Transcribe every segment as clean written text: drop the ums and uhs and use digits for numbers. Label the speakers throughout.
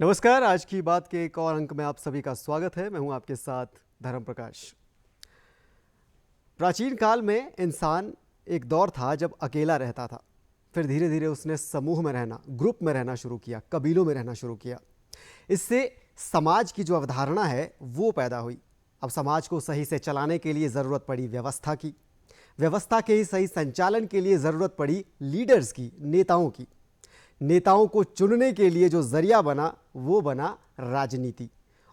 Speaker 1: नमस्कार। आज की बात के एक और अंक में आप सभी का स्वागत है। मैं हूं आपके साथ धर्म प्रकाश। प्राचीन काल में इंसान एक दौर था जब अकेला रहता था। फिर धीरे धीरे उसने समूह में रहना, ग्रुप में रहना शुरू किया, कबीलों में रहना शुरू किया। इससे समाज की जो अवधारणा है वो पैदा हुई। अब समाज को सही से चलाने के लिए ज़रूरत पड़ी व्यवस्था की। व्यवस्था के ही सही संचालन के लिए ज़रूरत पड़ी लीडर्स की, नेताओं की। नेताओं को चुनने के लिए जो जरिया बना वो बना राजनीति।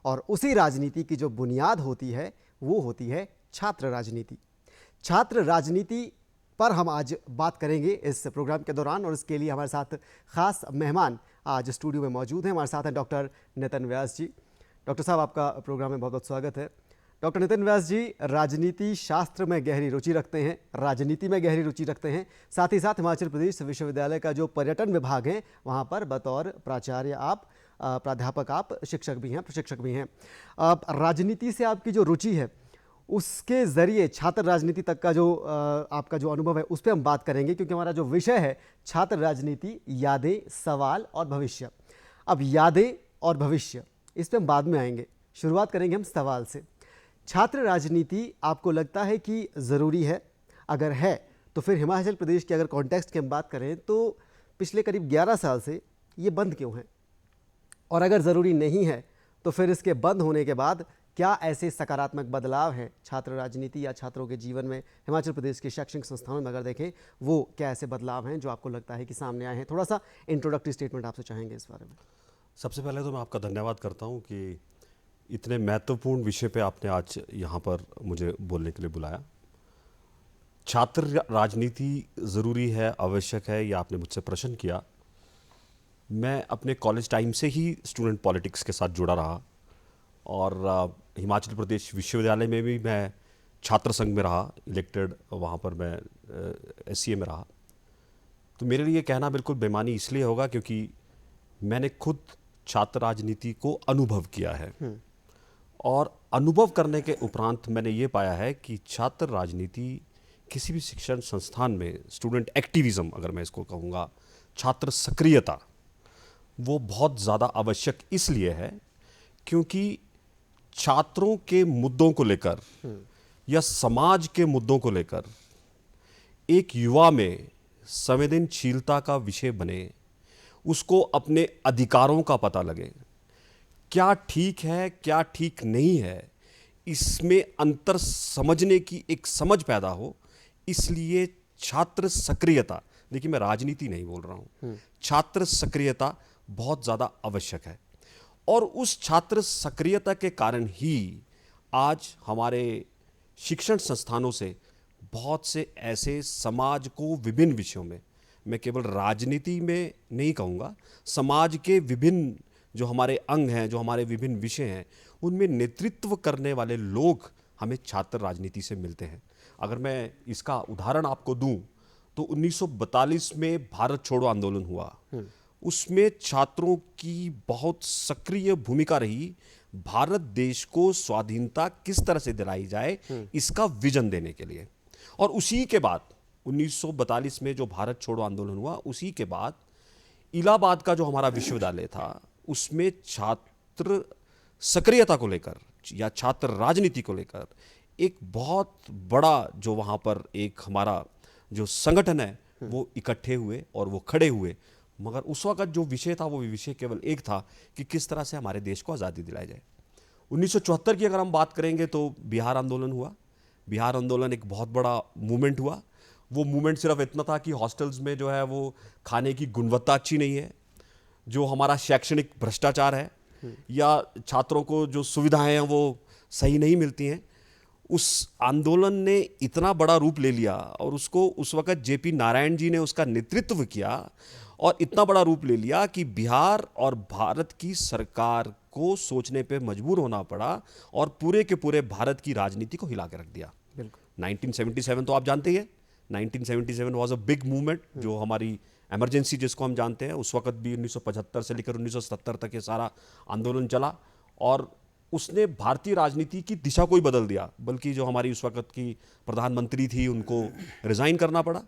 Speaker 1: और उसी राजनीति की जो बुनियाद होती है वो होती है छात्र राजनीति। छात्र राजनीति पर हम आज बात करेंगे इस प्रोग्राम के दौरान, और इसके लिए हमारे साथ खास मेहमान आज स्टूडियो में मौजूद हैं। हमारे साथ हैं डॉक्टर नितिन व्यास जी। डॉक्टर साहब, आपका प्रोग्राम में बहुत बहुत स्वागत है। डॉक्टर नितिन व्यास जी राजनीति शास्त्र में गहरी रुचि रखते हैं, राजनीति में गहरी रुचि रखते हैं। साथ ही साथ हिमाचल प्रदेश विश्वविद्यालय का जो पर्यटन विभाग है वहाँ पर बतौर प्राचार्य आप, प्राध्यापक आप, शिक्षक भी हैं, प्रशिक्षक भी हैं। राजनीति से आपकी जो रुचि है उसके ज़रिए छात्र राजनीति तक का जो आपका जो अनुभव है उस पर हम बात करेंगे, क्योंकि हमारा जो विषय है छात्र राजनीति, यादें, सवाल और भविष्य। अब यादें और भविष्य इस पर हम बाद में आएंगे। शुरुआत करेंगे हम सवाल से। छात्र राजनीति आपको लगता है कि ज़रूरी है? अगर है तो फिर हिमाचल प्रदेश के अगर कॉन्टेक्स्ट की हम बात करें तो पिछले करीब 11 साल से ये बंद क्यों है? और अगर ज़रूरी नहीं है तो फिर इसके बंद होने के बाद क्या ऐसे सकारात्मक बदलाव हैं छात्र राजनीति या छात्रों के जीवन में? हिमाचल प्रदेश के शैक्षणिक संस्थानों में अगर देखें वो क्या ऐसे बदलाव हैं जो आपको लगता है कि सामने आए हैं? थोड़ा सा इंट्रोडक्टरी स्टेटमेंट आपसे चाहेंगे इस बारे में।
Speaker 2: सबसे पहले तो मैं आपका धन्यवाद करता हूं कि इतने महत्वपूर्ण विषय पे आपने आज यहाँ पर मुझे बोलने के लिए बुलाया। छात्र राजनीति ज़रूरी है, आवश्यक है, ये आपने मुझसे प्रश्न किया। मैं अपने कॉलेज टाइम से ही स्टूडेंट पॉलिटिक्स के साथ जुड़ा रहा और हिमाचल प्रदेश विश्वविद्यालय में भी मैं छात्र संघ में रहा, इलेक्टेड, वहाँ पर मैं SCA में रहा। तो मेरे लिए कहना बिल्कुल बेमानी इसलिए होगा क्योंकि मैंने खुद छात्र राजनीति को अनुभव किया है। और अनुभव करने के उपरांत मैंने ये पाया है कि छात्र राजनीति किसी भी शिक्षण संस्थान में, स्टूडेंट एक्टिविज्म अगर मैं इसको कहूँगा, छात्र सक्रियता, वो बहुत ज़्यादा आवश्यक इसलिए है क्योंकि छात्रों के मुद्दों को लेकर या समाज के मुद्दों को लेकर एक युवा में संवेदनशीलता का विषय बने, उसको अपने अधिकारों का पता लगे, क्या ठीक है क्या ठीक नहीं है, इसमें अंतर समझने की एक समझ पैदा हो। इसलिए छात्र सक्रियता, देखिए मैं राजनीति नहीं बोल रहा हूँ, छात्र सक्रियता बहुत ज़्यादा आवश्यक है। और उस छात्र सक्रियता के कारण ही आज हमारे शिक्षण संस्थानों से बहुत से ऐसे समाज को विभिन्न विषयों में, मैं केवल राजनीति में नहीं कहूँगा, समाज के विभिन्न जो हमारे अंग हैं, जो हमारे विभिन्न विषय हैं, उनमें नेतृत्व करने वाले लोग हमें छात्र राजनीति से मिलते हैं। अगर मैं इसका उदाहरण आपको दूं तो 1942 में भारत छोड़ो आंदोलन हुआ, उसमें छात्रों की बहुत सक्रिय भूमिका रही। भारत देश को स्वाधीनता किस तरह से दिलाई जाए इसका विजन देने के लिए। और उसी के बाद 1942 में जो भारत छोड़ो आंदोलन हुआ, उसी के बाद इलाहाबाद का जो हमारा विश्वविद्यालय था उसमें छात्र सक्रियता को लेकर या छात्र राजनीति को लेकर एक बहुत बड़ा जो वहाँ पर एक हमारा जो संगठन है वो इकट्ठे हुए और वो खड़े हुए। मगर उस वक्त जो विषय था वो विषय केवल एक था कि किस तरह से हमारे देश को आज़ादी दिलाई जाए। 1974 की अगर हम बात करेंगे तो बिहार आंदोलन हुआ। बिहार आंदोलन एक बहुत बड़ा मूवमेंट हुआ। वो मूवमेंट सिर्फ इतना था कि हॉस्टल्स में जो है वो खाने की गुणवत्ता अच्छी नहीं है, जो हमारा शैक्षणिक भ्रष्टाचार है, या छात्रों को जो सुविधाएं हैं वो सही नहीं मिलती हैं। उस आंदोलन ने इतना बड़ा रूप ले लिया और उसको उस वक्त JP नारायण जी ने उसका नेतृत्व किया और इतना बड़ा रूप ले लिया कि बिहार और भारत की सरकार को सोचने पे मजबूर होना पड़ा और पूरे के पूरे भारत की राजनीति को हिला के रख दिया। 1977 तो आप जानते ही हैं, 1977 वाज अ बिग मूवमेंट, जो हमारी इमरजेंसी जिसको हम जानते हैं, उस वक्त भी 1975 से लेकर 1977 तक ये सारा आंदोलन चला और उसने भारतीय राजनीति की दिशा को ही बदल दिया। बल्कि जो हमारी उस वक्त की प्रधानमंत्री थी उनको रिजाइन करना पड़ा।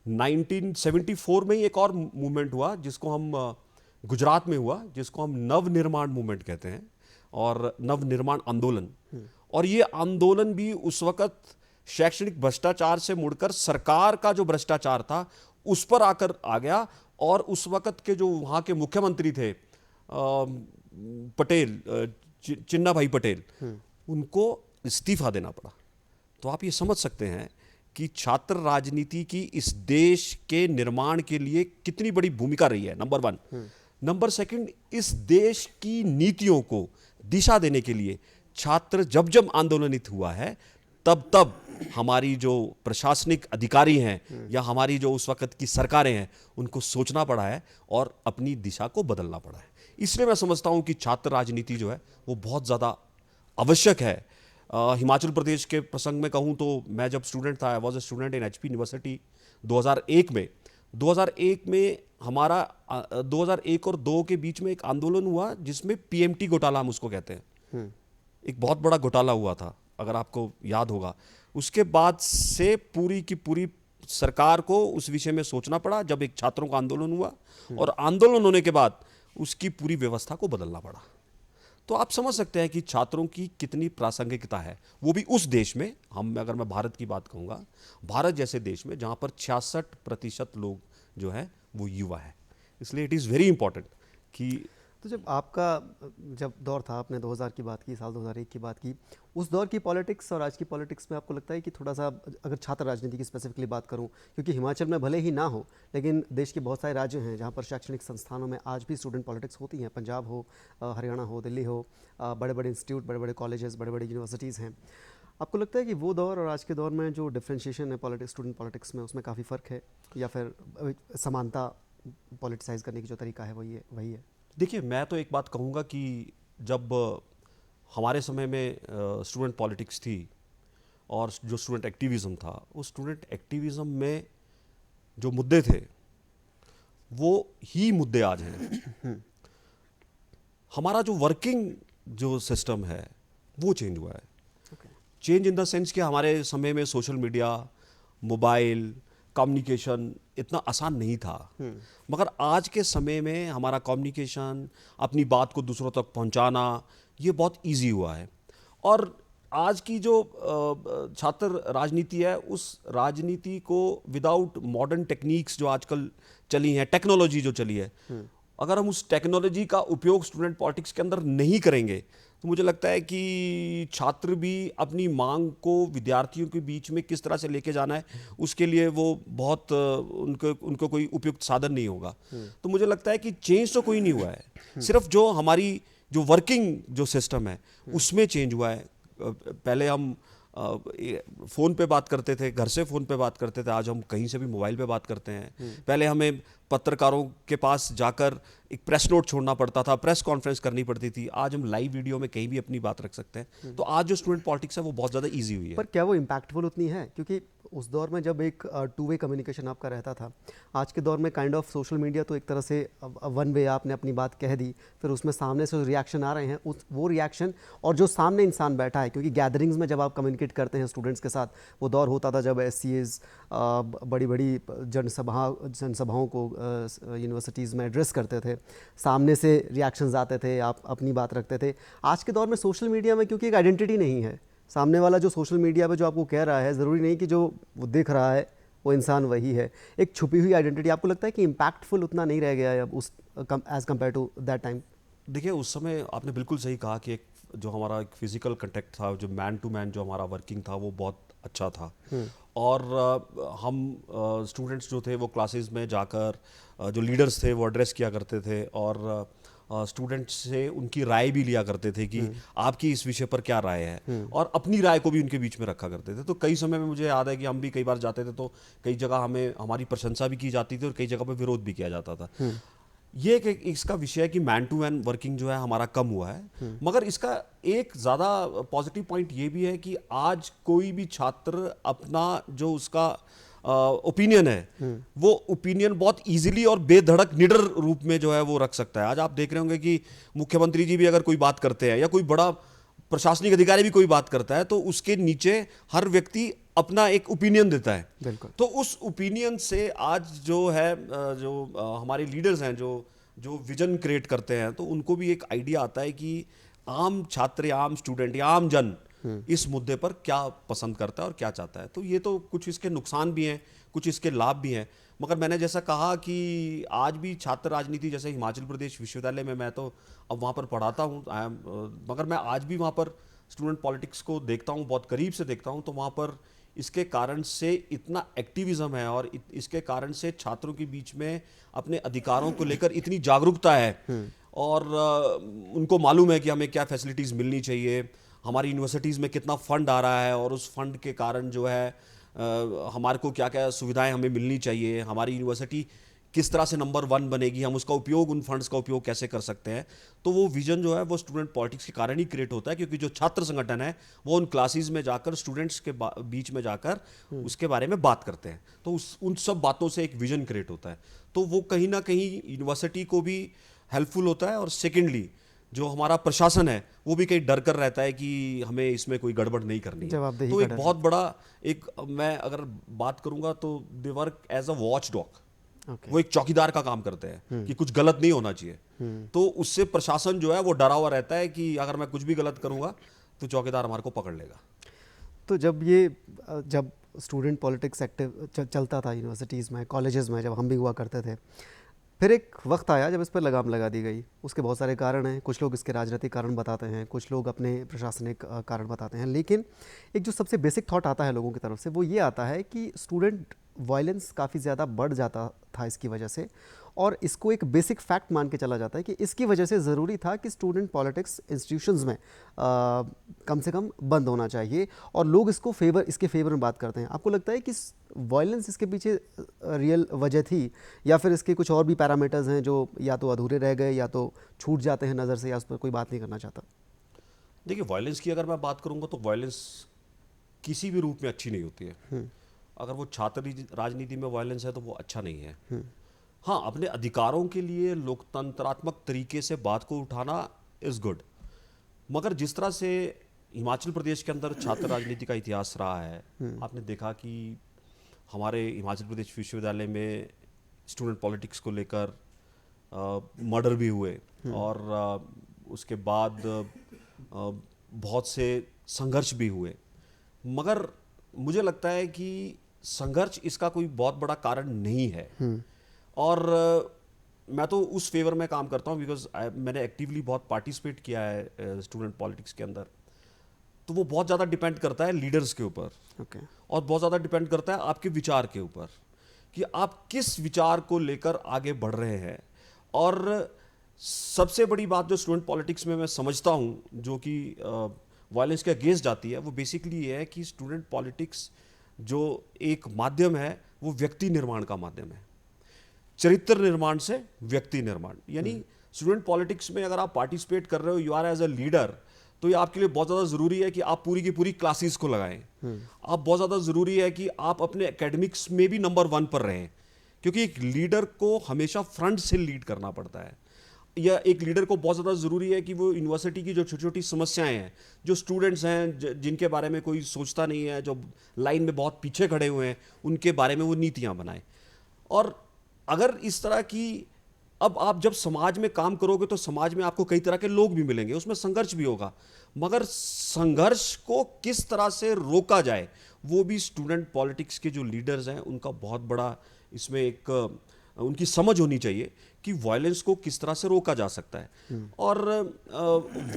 Speaker 2: 1974 में ही एक और मूवमेंट हुआ जिसको हम गुजरात में हुआ, जिसको हम नवनिर्माण मूवमेंट कहते हैं और नवनिर्माण आंदोलन। और ये आंदोलन भी उस वक्त शैक्षणिक भ्रष्टाचार से मुड़कर सरकार का जो भ्रष्टाचार था उस पर आकर आ गया। और उस वक्त के जो वहाँ के मुख्यमंत्री थे पटेल, चिन्ना भाई पटेल, उनको इस्तीफा देना पड़ा। तो आप ये समझ सकते हैं कि छात्र राजनीति की इस देश के निर्माण के लिए कितनी बड़ी भूमिका रही है, नंबर वन। नंबर सेकंड, इस देश की नीतियों को दिशा देने के लिए छात्र जब जब आंदोलनित हुआ है, तब तब हमारी जो प्रशासनिक अधिकारी हैं या हमारी जो उस वक्त की सरकारें हैं, उनको सोचना पड़ा है और अपनी दिशा को बदलना पड़ा है। इसलिए मैं समझता हूं कि छात्र राजनीति जो है वो बहुत ज़्यादा आवश्यक है। हिमाचल प्रदेश के प्रसंग में कहूं तो मैं जब स्टूडेंट था, I was a student in HP university 2001 में हमारा 2001 और 2 के बीच में एक आंदोलन हुआ जिसमें PMT घोटाला हम उसको कहते हैं। एक बहुत बड़ा घोटाला हुआ था, अगर आपको याद होगा। उसके बाद से पूरी की पूरी सरकार को उस विषय में सोचना पड़ा जब एक छात्रों का आंदोलन हुआ, और आंदोलन होने के बाद उसकी पूरी व्यवस्था को बदलना पड़ा। तो आप समझ सकते हैं कि छात्रों की कितनी प्रासंगिकता है, वो भी उस देश में। अगर मैं भारत की बात कहूँगा, भारत जैसे देश में जहाँ पर 66% लोग जो है वो युवा है। इसलिए इट इज़ वेरी इंपॉर्टेंट कि
Speaker 1: तो जब दौर था, आपने 2000 की बात की, साल 2001 की बात की, उस दौर की पॉलिटिक्स और आज की पॉलिटिक्स में आपको लगता है कि थोड़ा सा, अगर छात्र राजनीति की स्पेसिफिकली बात करूं, क्योंकि हिमाचल में भले ही ना हो, लेकिन देश के बहुत सारे राज्य हैं जहां पर शैक्षणिक संस्थानों में आज भी स्टूडेंट पॉलिटिक्स होती हैं। पंजाब हो, हरियाणा हो, दिल्ली हो, बड़े बड़े इंस्टीट्यूट, बड़े बड़े कॉलेजेस, बड़े बड़े यूनिवर्सिटीज़ हैं। आपको लगता है कि वो दौर और आज के दौर में जो डिफ्रेंशिएशन है पॉलिटिक्स, स्टूडेंट पॉलिटिक्स में, उसमें काफ़ी फ़र्क है, या फिर समानता, पॉलिटिसाइज़ करने की जो तरीका है वही है?
Speaker 2: देखिए, मैं तो एक बात कहूँगा कि जब हमारे समय में स्टूडेंट पॉलिटिक्स थी और जो स्टूडेंट एक्टिविज़म था, उस स्टूडेंट एक्टिविज़म में जो मुद्दे थे वो ही मुद्दे आज हैं। हमारा जो वर्किंग जो सिस्टम है वो चेंज हुआ है। चेंज इन द सेंस कि हमारे समय में सोशल मीडिया, मोबाइल, कम्युनिकेशन इतना आसान नहीं था, मगर आज के समय में हमारा कम्युनिकेशन, अपनी बात को दूसरों तक पहुंचाना, ये बहुत इजी हुआ है। और आज की जो छात्र राजनीति है, उस राजनीति को विदाउट मॉडर्न टेक्निक्स जो आजकल चली हैं, टेक्नोलॉजी जो चली है, अगर हम उस टेक्नोलॉजी का उपयोग स्टूडेंट पॉलिटिक्स के अंदर नहीं करेंगे, तो मुझे लगता है कि छात्र भी अपनी मांग को विद्यार्थियों के बीच में किस तरह से लेके जाना है, उसके लिए वो बहुत उनको कोई उपयुक्त साधन नहीं होगा। तो मुझे लगता है कि चेंज तो कोई नहीं हुआ है, सिर्फ जो हमारी जो वर्किंग जो सिस्टम है उसमें चेंज हुआ है। पहले हम फ़ोन पे बात करते थे, घर से फ़ोन पे बात करते थे, आज हम कहीं से भी मोबाइल पे बात करते हैं। पहले हमें पत्रकारों के पास जाकर एक प्रेस नोट छोड़ना पड़ता था, प्रेस कॉन्फ्रेंस करनी पड़ती थी, आज हम लाइव वीडियो में कहीं भी अपनी बात रख सकते हैं। तो आज जो स्टूडेंट पॉलिटिक्स है वो बहुत ज़्यादा ईजी हुई है।
Speaker 1: पर क्या वो इम्पैक्टफुल उतनी है? क्योंकि उस दौर में जब एक टू वे कम्युनिकेशन आपका रहता था, आज के दौर में काइंड ऑफ सोशल मीडिया तो एक तरह से वन वे, आपने अपनी बात कह दी, फिर उसमें सामने से रिएक्शन आ रहे हैं, वो रिएक्शन और जो सामने इंसान बैठा है, क्योंकि गैदरिंग्स में जब आप कम्युनिकेट करते हैं स्टूडेंट्स के साथ, वो दौर होता था जब SCAs बड़ी बड़ी जनसभाओं को यूनिवर्सिटीज़ में एड्रेस करते थे, सामने से रिएक्शंस आते थे, आप अपनी बात रखते थे। आज के दौर में सोशल मीडिया में क्योंकि एक आइडेंटिटी नहीं है, सामने वाला जो सोशल मीडिया पे जो आपको कह रहा है, ज़रूरी नहीं कि जो वो दिख रहा है वो इंसान वही है, एक छुपी हुई आइडेंटिटी। आपको लगता है कि इम्पैक्टफुल उतना नहीं रह गया है अब उस as compared to that time?
Speaker 2: देखिए, उस समय आपने बिल्कुल सही कहा कि एक जो हमारा एक फिजिकल कांटेक्ट था, जो मैन टू मैन जो हमारा वर्किंग था, वो बहुत अच्छा था। और हम स्टूडेंट्स जो थे वो क्लासेस में जाकर जो लीडर्स थे वो एड्रेस किया करते थे, और स्टूडेंट्स से उनकी राय भी लिया करते थे कि आपकी इस विषय पर क्या राय है, और अपनी राय को भी उनके बीच में रखा करते थे। तो कई समय में मुझे याद है कि हम भी कई बार जाते थे तो कई जगह हमें हमारी प्रशंसा भी की जाती थी और कई जगह पर विरोध भी किया जाता था। ये एक इसका विषय है कि मैन टू मैन वर्किंग जो है हमारा कम हुआ है, मगर इसका एक ज़्यादा पॉजिटिव पॉइंट ये भी है कि आज कोई भी छात्र अपना जो उसका ओपिनियन है, वो ओपिनियन बहुत इजीली और बेधड़क निडर रूप में जो है वो रख सकता है। आज आप देख रहे होंगे कि मुख्यमंत्री जी भी अगर कोई बात करते हैं या कोई बड़ा प्रशासनिक अधिकारी भी कोई बात करता है, तो उसके नीचे हर व्यक्ति अपना एक ओपिनियन देता है। तो उस ओपिनियन से आज जो है, जो हमारे लीडर्स हैं, जो जो विजन क्रिएट करते हैं तो उनको भी एक आइडिया आता है कि आम छात्र या आम स्टूडेंट या आम जन इस मुद्दे पर क्या पसंद करता है और क्या चाहता है। तो ये तो कुछ इसके नुकसान भी हैं, कुछ इसके लाभ भी हैं। मगर मैंने जैसा कहा कि आज भी छात्र राजनीति, जैसे हिमाचल प्रदेश विश्वविद्यालय में मैं तो अब वहाँ पर पढ़ाता हूँ, मगर मैं आज भी वहाँ पर स्टूडेंट पॉलिटिक्स को देखता हूँ, बहुत करीब से देखता हूँ। तो वहाँ पर इसके कारण से इतना एक्टिविज्म है और इसके कारण से छात्रों के बीच में अपने अधिकारों को लेकर इतनी जागरूकता है और उनको मालूम है कि हमें क्या फैसिलिटीज़ मिलनी चाहिए, हमारी यूनिवर्सिटीज़ में कितना फंड आ रहा है और उस फंड के कारण जो है हमारे को क्या क्या सुविधाएं हमें मिलनी चाहिए, हमारी यूनिवर्सिटी किस तरह से नंबर 1 बनेगी, हम उसका उपयोग, उन फंड्स का उपयोग कैसे कर सकते हैं। तो वो विजन जो है वो स्टूडेंट पॉलिटिक्स के कारण ही क्रिएट होता है, क्योंकि जो छात्र संगठन है वो उन क्लासेस में जाकर स्टूडेंट्स के बीच में जाकर उसके बारे में बात करते हैं। तो उन सब बातों से एक विजन क्रिएट होता है। तो वो कहीं ना कहीं यूनिवर्सिटी को भी हेल्पफुल होता है और सेकेंडली जो हमारा प्रशासन है वो भी कहीं डर कर रहता है कि हमें इसमें कोई गड़बड़ नहीं करनी है। तो एक बहुत बड़ा मैं अगर बात करूंगा तो they work as a watchdog. वो एक चौकीदार का काम करते हैं कि कुछ गलत नहीं होना चाहिए। तो उससे प्रशासन जो है वो डरा हुआ रहता है कि अगर मैं कुछ भी गलत करूंगा तो चौकीदार हमारे को पकड़ लेगा।
Speaker 1: तो जब स्टूडेंट पॉलिटिक्स एक्टिव चलता था यूनिवर्सिटीज़ में, कॉलेजेस में, जब हम भी हुआ करते थे, फिर एक वक्त आया जब इस पर लगाम लगा दी गई। उसके बहुत सारे कारण हैं, कुछ लोग इसके राजनीतिक कारण बताते हैं, कुछ लोग अपने प्रशासनिक कारण बताते हैं, लेकिन एक जो सबसे बेसिक थॉट आता है लोगों की तरफ से वो ये आता है कि स्टूडेंट वायलेंस काफ़ी ज़्यादा बढ़ जाता था इसकी वजह से, और इसको एक बेसिक फैक्ट मान के चला जाता है कि इसकी वजह से ज़रूरी था कि स्टूडेंट पॉलिटिक्स इंस्टीट्यूशंस में कम से कम बंद होना चाहिए, और लोग इसके फेवर में बात करते हैं। आपको लगता है कि वायलेंस इसके पीछे रियल वजह थी, या फिर इसके कुछ और भी पैरामीटर्स हैं जो या तो अधूरे रह गए या तो छूट जाते हैं नज़र से, या उस पर कोई बात नहीं करना चाहता?
Speaker 2: देखिए, वायलेंस की अगर मैं बात करूंगा तो वायलेंस किसी भी रूप में अच्छी नहीं होती है। अगर वो छात्र राजनीति में वायलेंस है तो वो अच्छा नहीं है। हाँ, अपने अधिकारों के लिए लोकतंत्रात्मक तरीके से बात को उठाना इज गुड, मगर जिस तरह से हिमाचल प्रदेश के अंदर छात्र राजनीति का इतिहास रहा है, आपने देखा कि हमारे हिमाचल प्रदेश विश्वविद्यालय में स्टूडेंट पॉलिटिक्स को लेकर मर्डर भी हुए और उसके बाद बहुत से संघर्ष भी हुए। मगर मुझे लगता है कि संघर्ष इसका कोई बहुत बड़ा कारण नहीं है। और मैं तो उस फेवर में काम करता हूँ बिकॉज मैंने एक्टिवली बहुत पार्टिसिपेट किया है स्टूडेंट पॉलिटिक्स के अंदर। तो वो बहुत ज़्यादा डिपेंड करता है लीडर्स के ऊपर, और बहुत ज़्यादा डिपेंड करता है आपके विचार के ऊपर कि आप किस विचार को लेकर आगे बढ़ रहे हैं। और सबसे बड़ी बात जो स्टूडेंट पॉलिटिक्स में मैं समझता हूँ जो कि वायलेंस के अगेंस्ट जाती है, वो बेसिकली ये है कि स्टूडेंट पॉलिटिक्स जो एक माध्यम है वो व्यक्ति निर्माण का माध्यम है, चरित्र निर्माण से व्यक्ति निर्माण। यानी स्टूडेंट पॉलिटिक्स में अगर आप पार्टिसिपेट कर रहे हो, you are as a leader, तो ये आपके लिए बहुत ज़्यादा ज़रूरी है कि आप पूरी की पूरी क्लासेस को लगाएं। आप बहुत ज़्यादा ज़रूरी है कि आप अपने एकेडमिक्स में भी नंबर 1 पर रहें, क्योंकि एक लीडर को हमेशा फ्रंट से लीड करना पड़ता है। या एक लीडर को बहुत ज़्यादा ज़रूरी है कि वो यूनिवर्सिटी की जो छोटी छोटी समस्याएं हैं, जो स्टूडेंट्स हैं जिनके बारे में कोई सोचता नहीं है, जो लाइन में बहुत पीछे खड़े हुए हैं, उनके बारे में वो नीतियाँ बनाए। और अगर इस तरह की, अब आप जब समाज में काम करोगे तो समाज में आपको कई तरह के लोग भी मिलेंगे, उसमें संघर्ष भी होगा, मगर संघर्ष को किस तरह से रोका जाए वो भी स्टूडेंट पॉलिटिक्स के जो लीडर्स हैं उनका बहुत बड़ा इसमें एक उनकी समझ होनी चाहिए कि वायलेंस को किस तरह से रोका जा सकता है। और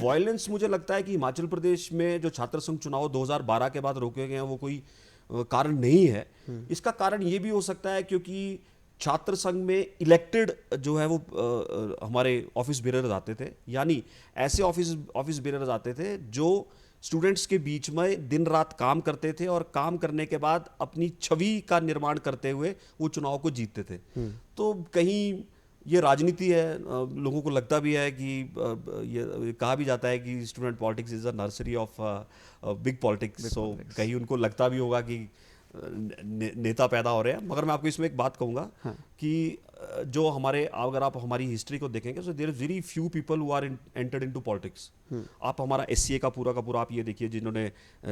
Speaker 2: वायलेंस मुझे लगता है कि हिमाचल प्रदेश में जो छात्र संघ चुनाव 2012 के बाद रोके गए हैं वो कोई कारण नहीं है। इसका कारण ये भी हो सकता है क्योंकि छात्र संघ में इलेक्टेड जो है वो हमारे ऑफिस बेरर्स आते थे, यानी ऐसे ऑफिस बेरर्स आते थे जो स्टूडेंट्स के बीच में दिन रात काम करते थे और काम करने के बाद अपनी छवि का निर्माण करते हुए वो चुनाव को जीतते थे। तो कहीं ये राजनीति है, लोगों को लगता भी है कि ये कहा भी जाता है कि student politics is a nursery of big politics. So कहीं उनको लगता भी होगा कि नेता पैदा हो रहे हैं। मगर मैं आपको इसमें एक बात कहूँगा कि जो हमारे, अगर आप हमारी हिस्ट्री को देखेंगे, so there is very few people who are entered into politics. आप हमारा एससीए का पूरा आप ये देखिए, जिन्होंने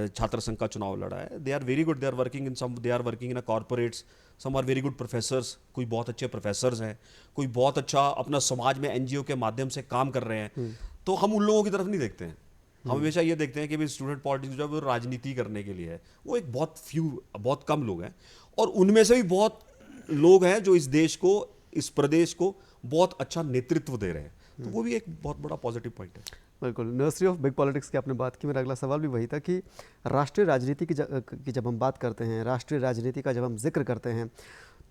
Speaker 2: छात्र संघ का चुनाव लड़ा है, they are very good, they are working in some, they are working in a corporates, some are very good professors, कोई बहुत अच्छे प्रोफेसर्स हैं, कोई बहुत अच्छा अपना समाज में एनजीओ के माध्यम से काम कर रहे हैं। तो हम उन लोगों की तरफ नहीं देखते हैं, हम हमेशा ये देखते हैं कि भाई स्टूडेंट पॉलिटिक्स जो है वो राजनीति करने के लिए है। वो एक बहुत कम लोग हैं, और उनमें से भी बहुत लोग हैं जो इस देश को, इस प्रदेश को बहुत अच्छा नेतृत्व दे रहे हैं। तो वो भी एक बहुत बड़ा पॉजिटिव पॉइंट है।
Speaker 1: बिल्कुल, नर्सरी ऑफ बिग पॉलिटिक्स की आपने बात की। मेरा अगला सवाल भी वही था कि राष्ट्रीय राजनीति की जब हम बात करते हैं, राष्ट्रीय राजनीति का जब हम जिक्र करते हैं,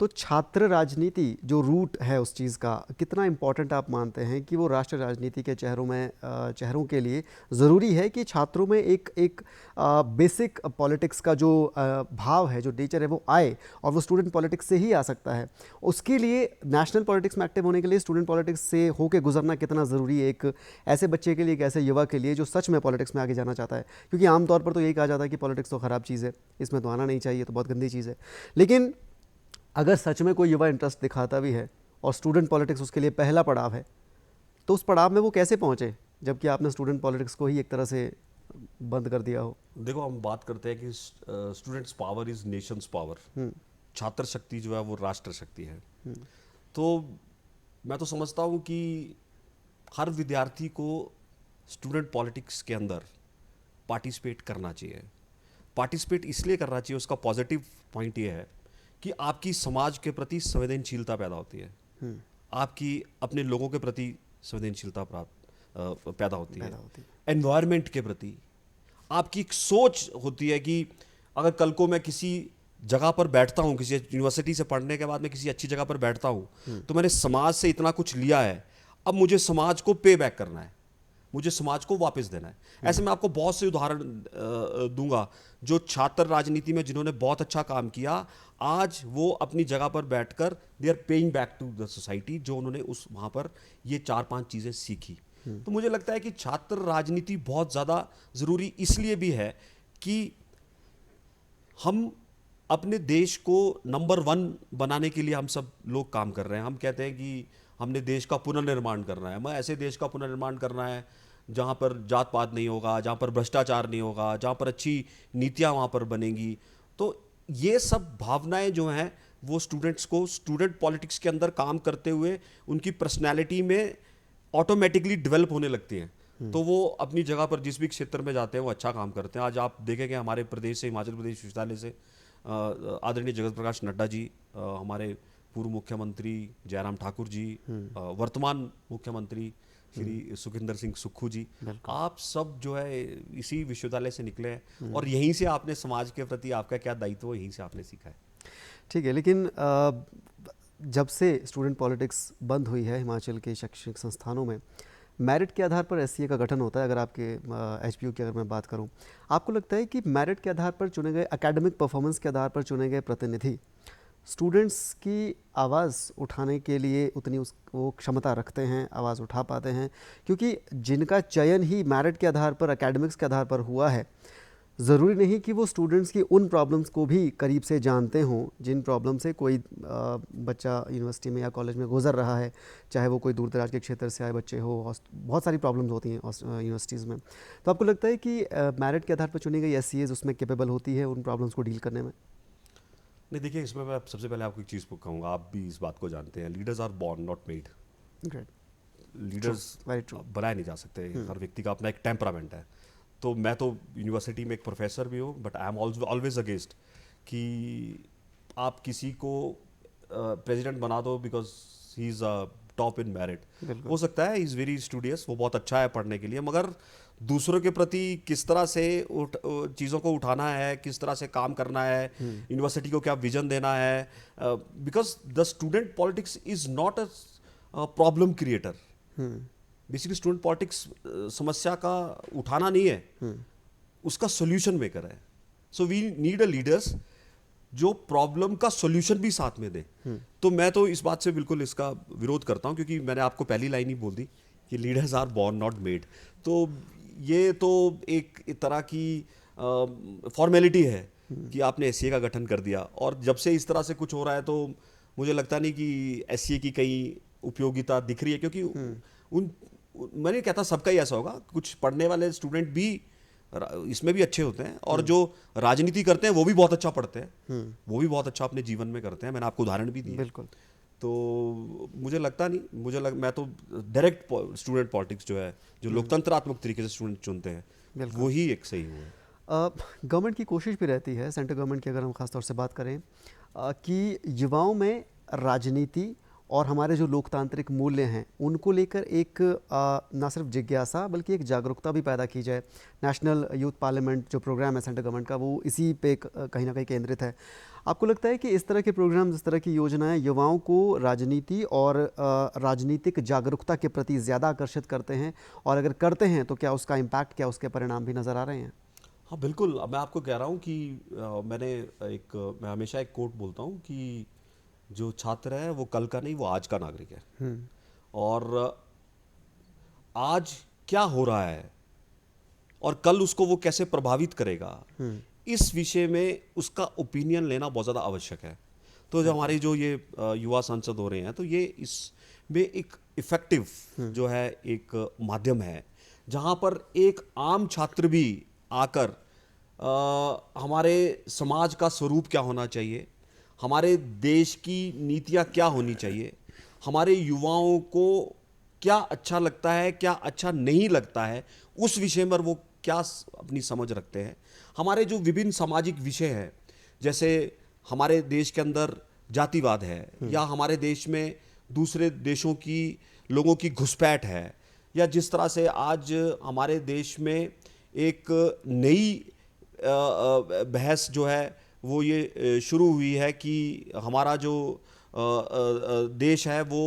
Speaker 1: तो छात्र राजनीति जो रूट है उस चीज़ का, कितना इम्पोर्टेंट आप मानते हैं कि वो राष्ट्रीय राजनीति के चेहरों के लिए ज़रूरी है कि छात्रों में एक बेसिक पॉलिटिक्स का जो भाव है, जो नेचर है, वो आए, और वो स्टूडेंट पॉलिटिक्स से ही आ सकता है। उसके लिए नेशनल पॉलिटिक्स में एक्टिव होने के लिए स्टूडेंट पॉलिटिक्स से होके गुजरना कितना ज़रूरी है एक ऐसे बच्चे के लिए, एक ऐसे युवा के लिए जो सच में पॉलिटिक्स में आगे जाना चाहता है? क्योंकि आमतौर पर तो यही कहा जाता है कि पॉलिटिक्स तो ख़राब चीज़ है, इसमें तो आना नहीं चाहिए, तो बहुत गंदी चीज़ है। लेकिन अगर सच में कोई युवा इंटरेस्ट दिखाता भी है और स्टूडेंट पॉलिटिक्स उसके लिए पहला पड़ाव है, तो उस पड़ाव में वो कैसे पहुंचे, जबकि आपने स्टूडेंट पॉलिटिक्स को ही एक तरह से बंद कर दिया हो?
Speaker 2: देखो, हम बात करते हैं कि students power is Nations power. छात्र शक्ति जो है वो राष्ट्र शक्ति है। तो मैं तो समझता हूँ कि हर विद्यार्थी को स्टूडेंट पॉलिटिक्स के अंदर पार्टिसिपेट करना चाहिए। पार्टिसिपेट इसलिए करना चाहिए, उसका पॉजिटिव पॉइंट ये है कि आपकी समाज के प्रति संवेदनशीलता पैदा होती है, आपकी अपने लोगों के प्रति संवेदनशीलता पैदा होती है, एनवायरनमेंट के प्रति आपकी एक सोच होती है कि अगर कल को मैं किसी जगह पर बैठता हूँ, किसी यूनिवर्सिटी से पढ़ने के बाद मैं किसी अच्छी जगह पर बैठता हूँ, तो मैंने समाज से इतना कुछ लिया है, अब मुझे समाज को पे बैक करना है, मुझे समाज को वापस देना है। ऐसे मैं आपको बहुत से उदाहरण दूंगा जो छात्र राजनीति में जिन्होंने बहुत अच्छा काम किया, आज वो अपनी जगह पर बैठकर they are paying back to the society, जो उन्होंने उस वहाँ पर ये 4-5 चीज़ें सीखी। तो मुझे लगता है कि छात्र राजनीति बहुत ज़्यादा ज़रूरी इसलिए भी है कि हम अपने देश को नंबर 1 बनाने के लिए हम सब लोग काम कर रहे हैं। हम कहते हैं कि हमने देश का पुनर्निर्माण करना है, हमें ऐसे देश का पुनर्निर्माण करना है जहाँ पर जात पात नहीं होगा, जहाँ पर भ्रष्टाचार नहीं होगा, जहाँ पर अच्छी नीतियाँ वहाँ पर बनेंगी। तो ये सब भावनाएं जो हैं वो स्टूडेंट्स को स्टूडेंट पॉलिटिक्स के अंदर काम करते हुए उनकी पर्सनैलिटी में ऑटोमेटिकली डेवलप होने लगती हैं। तो वो अपनी जगह पर जिस भी क्षेत्र में जाते हैं वो अच्छा काम करते हैं। आज आप देखेंगे हमारे प्रदेश से, हिमाचल प्रदेश विश्वविद्यालय से आदरणीय जगत प्रकाश नड्डा जी, हमारे पूर्व मुख्यमंत्री जयराम ठाकुर जी, वर्तमान मुख्यमंत्री श्री सुखिंदर सिंह सुक्खू जी, आप सब जो है इसी विश्वविद्यालय से निकले हैं, और यहीं से आपने समाज के प्रति आपका क्या दायित्व है यहीं से आपने सीखा है।
Speaker 1: ठीक है, लेकिन जब से स्टूडेंट पॉलिटिक्स बंद हुई है हिमाचल के शैक्षणिक संस्थानों में, मेरिट के आधार पर एससीए का गठन होता है। अगर आपके एचपीयू की अगर मैं बात करूं, आपको लगता है कि मेरिट के आधार पर चुने गए, एकेडमिक परफॉर्मेंस के आधार पर चुने गए प्रतिनिधि स्टूडेंट्स की आवाज़ उठाने के लिए उतनी वो क्षमता रखते हैं, आवाज़ उठा पाते हैं? क्योंकि जिनका चयन ही मेरिट के आधार पर, एकेडमिक्स के आधार पर हुआ है, ज़रूरी नहीं कि वो स्टूडेंट्स की उन प्रॉब्लम्स को भी करीब से जानते हों जिन प्रॉब्लम से कोई बच्चा यूनिवर्सिटी में या कॉलेज में गुजर रहा है, चाहे वो कोई दूर दराज के क्षेत्र से आए बच्चे हो। बहुत सारी प्रॉब्लम्स होती हैं यूनिवर्सिटीज़ में। तो आपको लगता है कि मेरिट के आधार पर चुनी गई एससीएज उसमें कैपेबल होती है उन प्रॉब्लम्स को डील करने में?
Speaker 2: नहीं, देखिए, इसमें मैं सबसे पहले आपको एक चीज़ कहूँगा, आप भी इस बात को जानते हैं, leaders are born not made. Leaders बनाए नहीं जा सकते, हर व्यक्ति का अपना एक टेम्परामेंट है। तो मैं तो यूनिवर्सिटी में एक प्रोफेसर भी हूँ, but I am always against कि आप किसी को प्रेसिडेंट बना दो because he is a top in merit. हो सकता है इज़ वेरी स्टूडियस, वो बहुत अच्छा है पढ़ने के लिए, मगर दूसरों के प्रति किस तरह से चीज़ों को उठाना है, किस तरह से काम करना है, यूनिवर्सिटी को क्या विजन देना है, because the student politics is not a problem creator. Basically student politics समस्या का उठाना नहीं है, उसका सोल्यूशन मेकर है। So we need a leaders जो प्रॉब्लम का सोल्यूशन भी साथ में दे। तो मैं तो इस बात से बिल्कुल इसका विरोध करता हूँ, क्योंकि मैंने आपको पहली लाइन ही बोल दी कि leaders are born not made. तो ये तो एक तरह की फॉर्मेलिटी है कि आपने एससीए का गठन कर दिया, और जब से इस तरह से कुछ हो रहा है तो मुझे लगता नहीं कि एससीए की कई उपयोगिता दिख रही है, क्योंकि मैं नहीं कहता सबका ही ऐसा होगा, कुछ पढ़ने वाले स्टूडेंट भी इसमें भी अच्छे होते हैं, और जो राजनीति करते हैं वो भी बहुत अच्छा पढ़ते हैं, वो भी बहुत अच्छा अपने जीवन में करते हैं। मैंने आपको उदाहरण भी दिए।
Speaker 1: बिल्कुल।
Speaker 2: तो मुझे लगता नहीं, मैं तो डायरेक्ट स्टूडेंट पॉलिटिक्स जो है, जो लोकतंत्रात्मक तरीके से स्टूडेंट चुनते हैं, वो ही एक सही हुआ है।
Speaker 1: गवर्नमेंट की कोशिश भी रहती है, सेंट्रल गवर्नमेंट की अगर हम खासतौर से बात करें, कि युवाओं में राजनीति और हमारे जो लोकतांत्रिक मूल्य हैं उनको लेकर एक ना सिर्फ जिज्ञासा बल्कि एक जागरूकता भी पैदा की जाए। नेशनल यूथ पार्लियामेंट जो प्रोग्राम है सेंट्रल गवर्नमेंट का, वो इसी पे कहीं ना कहीं केंद्रित है। आपको लगता है कि इस तरह के प्रोग्राम, इस तरह की योजनाएं युवाओं को राजनीति और राजनीतिक जागरूकता के प्रति ज़्यादा आकर्षित करते हैं, और अगर करते हैं तो क्या उसका इम्पैक्ट, क्या उसके परिणाम भी नज़र आ रहे हैं?
Speaker 2: हाँ बिल्कुल। मैं आपको कह रहा हूँ कि मैं हमेशा एक कोट बोलता हूँ कि जो छात्र है वो कल का नहीं, वो आज का नागरिक है। और आज क्या हो रहा है और कल उसको वो कैसे प्रभावित करेगा, इस विषय में उसका ओपिनियन लेना बहुत ज़्यादा आवश्यक है। तो जो हमारे जो ये युवा सांसद हो रहे हैं, तो ये इसमें एक इफेक्टिव जो है एक माध्यम है, जहाँ पर एक आम छात्र भी आकर हमारे समाज का स्वरूप क्या होना चाहिए, हमारे देश की नीतियाँ क्या होनी चाहिए, हमारे युवाओं को क्या अच्छा लगता है, क्या अच्छा नहीं लगता है, उस विषय पर वो क्या अपनी समझ रखते हैं। हमारे जो विभिन्न सामाजिक विषय हैं, जैसे हमारे देश के अंदर जातिवाद है, या हमारे देश में दूसरे देशों की लोगों की घुसपैठ है, या जिस तरह से आज हमारे देश में एक नई बहस जो है वो ये शुरू हुई है कि हमारा जो देश है वो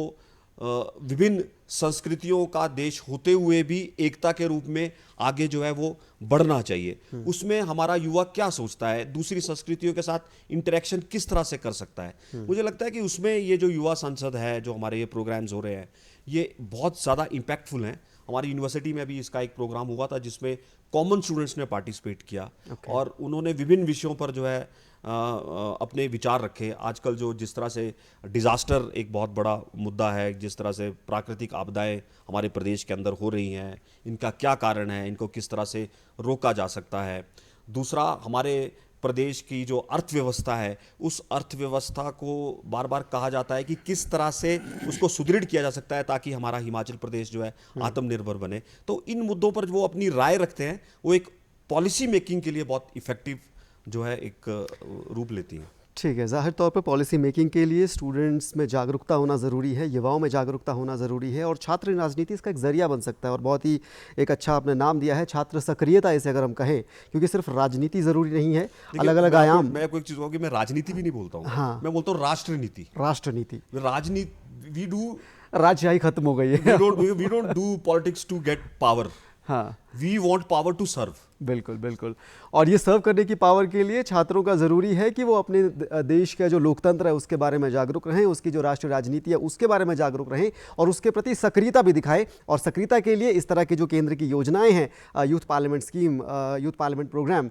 Speaker 2: विभिन्न संस्कृतियों का देश होते हुए भी एकता के रूप में आगे जो है वो बढ़ना चाहिए। उसमें हमारा युवा क्या सोचता है, दूसरी संस्कृतियों के साथ इंटरेक्शन किस तरह से कर सकता है। मुझे लगता है कि उसमें ये जो युवा संसद है, जो हमारे ये प्रोग्राम्स हो रहे हैं, ये बहुत ज़्यादा इम्पैक्टफुल हैं। हमारी यूनिवर्सिटी में भी इसका एक प्रोग्राम हुआ था जिसमें कॉमन स्टूडेंट्स ने पार्टिसिपेट किया, और उन्होंने विभिन्न विषयों पर जो है अपने विचार रखे। आजकल जो जिस तरह से डिज़ास्टर एक बहुत बड़ा मुद्दा है, जिस तरह से प्राकृतिक आपदाएं हमारे प्रदेश के अंदर हो रही हैं, इनका क्या कारण है, इनको किस तरह से रोका जा सकता है। दूसरा, हमारे प्रदेश की जो अर्थव्यवस्था है, उस अर्थव्यवस्था को बार बार कहा जाता है कि किस तरह से उसको सुदृढ़ किया जा सकता है ताकि हमारा हिमाचल प्रदेश जो है आत्मनिर्भर बने। तो इन मुद्दों पर वो अपनी राय रखते हैं, वो एक पॉलिसी मेकिंग के लिए बहुत इफेक्टिव जो है एक रूप लेती हैं।
Speaker 1: ठीक है, ज़ाहिर तौर पे पॉलिसी मेकिंग के लिए स्टूडेंट्स में जागरूकता होना ज़रूरी है, युवाओं में जागरूकता होना ज़रूरी है, और छात्र राजनीति इसका एक ज़रिया बन सकता है। और बहुत ही एक अच्छा आपने नाम दिया है, छात्र सक्रियता इसे अगर हम कहें, क्योंकि सिर्फ राजनीति ज़रूरी नहीं है, अलग अलग आयाम।
Speaker 2: मैं आपको एक चीज़ कहूँगी, मैं राजनीति भी नहीं बोलता हूँ।
Speaker 1: हाँ,
Speaker 2: मैं बोलता हूँ राष्ट्रनीति।
Speaker 1: राष्ट्रनीति,
Speaker 2: राजनीति वी डू,
Speaker 1: राजशाही खत्म हो गई है।
Speaker 2: We don't do politics to get power.
Speaker 1: हाँ,
Speaker 2: we want power to serve.
Speaker 1: बिल्कुल बिल्कुल। और ये सर्व करने की पावर के लिए छात्रों का ज़रूरी है कि वो अपने देश का जो लोकतंत्र है उसके बारे में जागरूक रहें, उसकी जो राष्ट्रीय राजनीति है उसके बारे में जागरूक रहें, और उसके प्रति सक्रियता भी दिखाएं। और सक्रियता के लिए इस तरह की जो केंद्र की योजनाएं हैं, youth parliament scheme, youth parliament programme,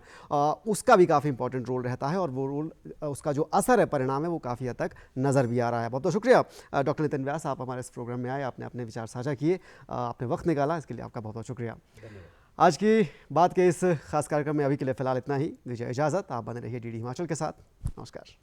Speaker 1: उसका भी काफ़ी इंपॉर्टेंट रोल रहता है, और वो रोल, उसका जो असर है, परिणाम है, वो काफ़ी हद तक नज़र भी आ रहा है। बहुत बहुत शुक्रिया डॉक्टर नितिन व्यास, आप हमारे इस प्रोग्राम में आए, आपने अपने विचार साझा किए, आपने वक्त निकाला, इसके लिए आपका बहुत बहुत शुक्रिया। आज की बात के इस खास कार्यक्रम में अभी के लिए फ़िलहाल इतना ही। दीजिए इजाज़त, आप बने रहिए डीडी हिमाचल के साथ। नमस्कार।